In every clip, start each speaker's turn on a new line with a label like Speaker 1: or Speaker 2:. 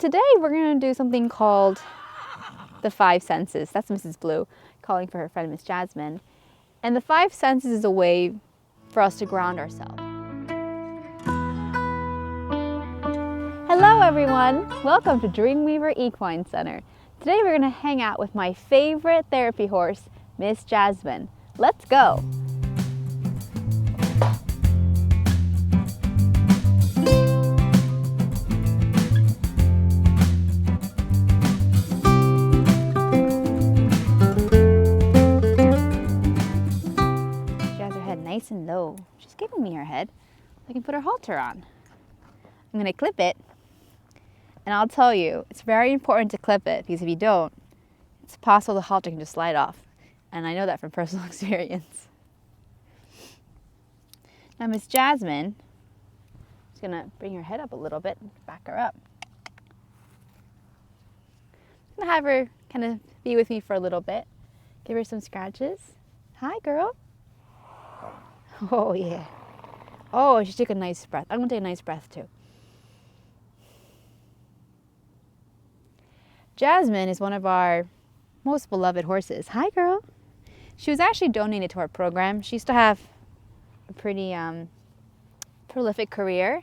Speaker 1: today we're going to do something called the five senses. That's Mrs. Blue calling for her friend Miss Jasmine. And the five senses is a way for us to ground ourselves. Hello everyone! Welcome to Dreamweaver Equine Center. Today we're going to hang out with my favorite therapy horse, Miss Jasmine. Let's go! She has her head nice and low. She's giving me her head so I can put her halter on. I'm going to clip it, and I'll tell you, it's very important to clip it because if you don't, it's possible the halter can just slide off. And I know that from personal experience. Now Miss Jasmine is going to bring her head up a little bit and back her up. I'm going to have her kind of be with me for a little bit. Give her some scratches. Hi, girl. Oh, yeah. Oh, she took a nice breath. I'm going to take a nice breath, too. Jasmine is one of our most beloved horses. Hi, girl. She was actually donated to our program. She used to have a pretty prolific career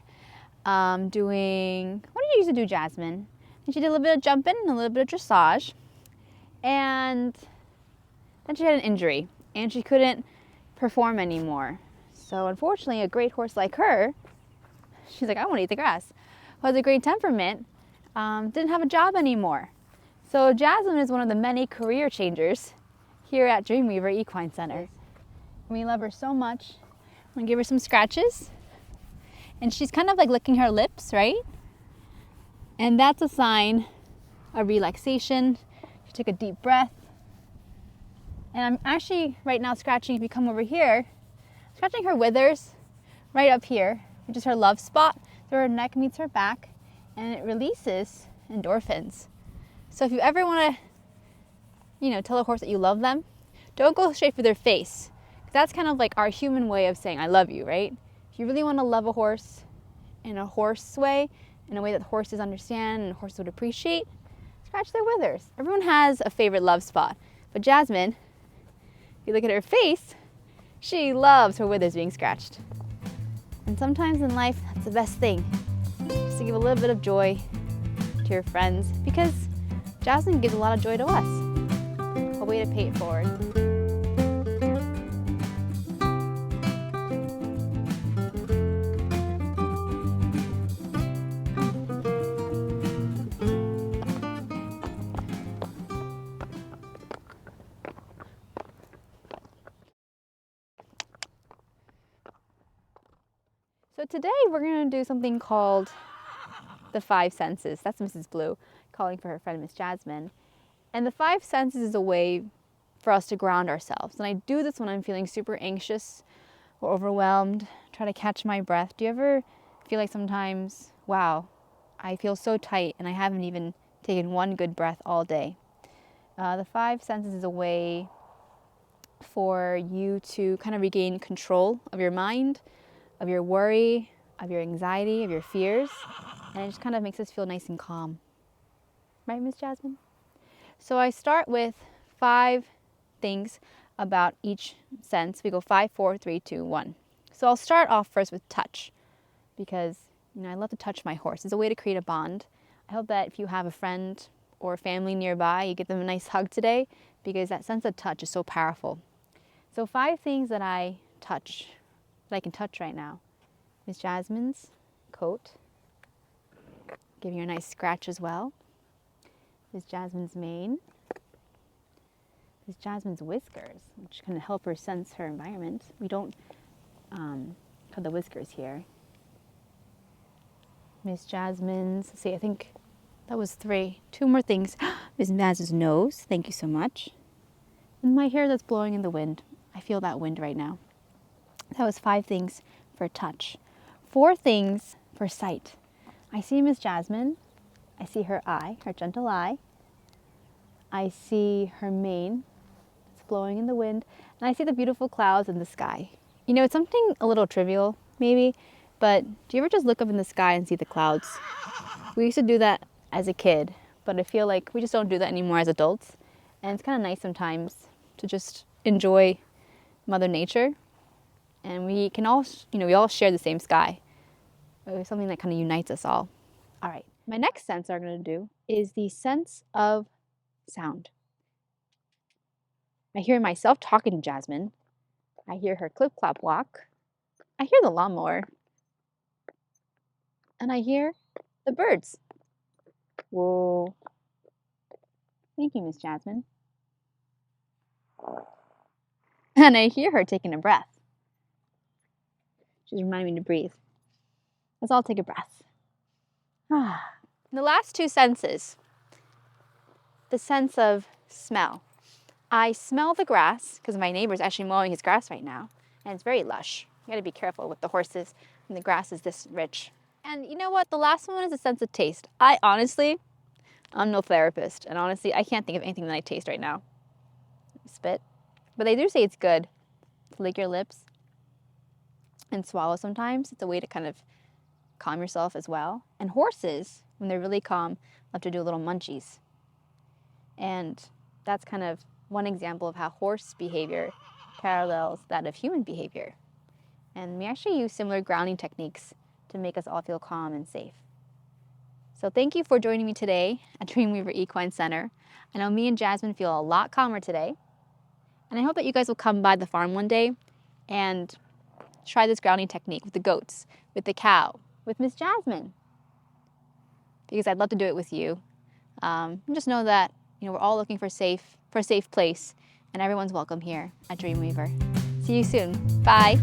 Speaker 1: doing, what did you used to do, Jasmine? And she did a little bit of jumping and a little bit of dressage. And then she had an injury and she couldn't perform anymore. So unfortunately, a great horse like her, she's like, I want to eat the grass, who has a great temperament, didn't have a job anymore. So Jasmine is one of the many career changers here at Dreamweaver Equine Center. We love her so much. I'm going to give her some scratches. And she's kind of like licking her lips, right? And that's a sign of relaxation. She took a deep breath. And I'm actually right now scratching, if you come over here, scratching her withers right up here, which is her love spot. So her neck meets her back and it releases endorphins. So if you ever want to, tell a horse that you love them, don't go straight for their face. That's kind of like our human way of saying I love you, right? If you really want to love a horse in a horse way, in a way that horses understand and horses would appreciate, scratch their withers. Everyone has a favorite love spot. But Jasmine, if you look at her face, she loves her withers being scratched. And sometimes in life, that's the best thing. Just to give a little bit of joy to your friends, because Jasmine gives a lot of joy to us. A way to pay it forward. So today we're going to do something called the five senses. That's Mrs. Blue calling for her friend Miss Jasmine. And the five senses is a way for us to ground ourselves. And I do this when I'm feeling super anxious or overwhelmed, try to catch my breath. Do you ever feel like sometimes, wow, I feel so tight and I haven't even taken one good breath all day? The five senses is a way for you to kind of regain control of your mind, of your worry, of your anxiety, of your fears. And it just kind of makes us feel nice and calm. Right, Miss Jasmine? So I start with five things about each sense. We go 5, 4, 3, 2, 1. So I'll start off first with touch because, I love to touch my horse. It's a way to create a bond. I hope that if you have a friend or family nearby, you give them a nice hug today because that sense of touch is so powerful. So 5 things that I touch, that I can touch right now. Miss Jasmine's coat, giving her a nice scratch as well. Miss Jasmine's mane. Miss Jasmine's whiskers, which can help her sense her environment. We don't cut the whiskers here. Miss Jasmine's, let's see, I think that was 3. 2 more things. Miss Jasmine's nose, thank you so much. And my hair that's blowing in the wind. I feel that wind right now. That was 5 things for touch. 4 things for sight. I see Miss Jasmine. I see her eye, her gentle eye. I see her mane. It's blowing in the wind. And I see the beautiful clouds in the sky. It's something a little trivial, maybe, but do you ever just look up in the sky and see the clouds? We used to do that as a kid, but I feel like we just don't do that anymore as adults. And it's kind of nice sometimes to just enjoy Mother Nature. And we can all, we all share the same sky. It's something that kind of unites us all. All right, my next sense I'm going to do is the sense of sound. I hear myself talking to Jasmine. I hear her clip-clop walk. I hear the lawnmower. And I hear the birds. Whoa. Thank you, Miss Jasmine. And I hear her taking a breath. She's reminding me to breathe. Let's all take a breath. The last two senses. The sense of smell. I smell the grass because my neighbor's actually mowing his grass right now, and it's very lush. You gotta be careful with the horses when the grass is this rich. And you know what? The last one is a sense of taste. I'm no therapist, and honestly, I can't think of anything that I taste right now. Spit. But they do say it's good to lick your lips and swallow sometimes. It's a way to kind of calm yourself as well. And horses, when they're really calm, love to do little munchies. And that's kind of one example of how horse behavior parallels that of human behavior. And we actually use similar grounding techniques to make us all feel calm and safe. So thank you for joining me today at Dreamweaver Equine Center. I know me and Jasmine feel a lot calmer today. And I hope that you guys will come by the farm one day and try this grounding technique with the goats, with the cow, with Miss Jasmine. Because I'd love to do it with you. Just know that we're all looking for a safe place, and everyone's welcome here at Dreamweaver. See you soon. Bye.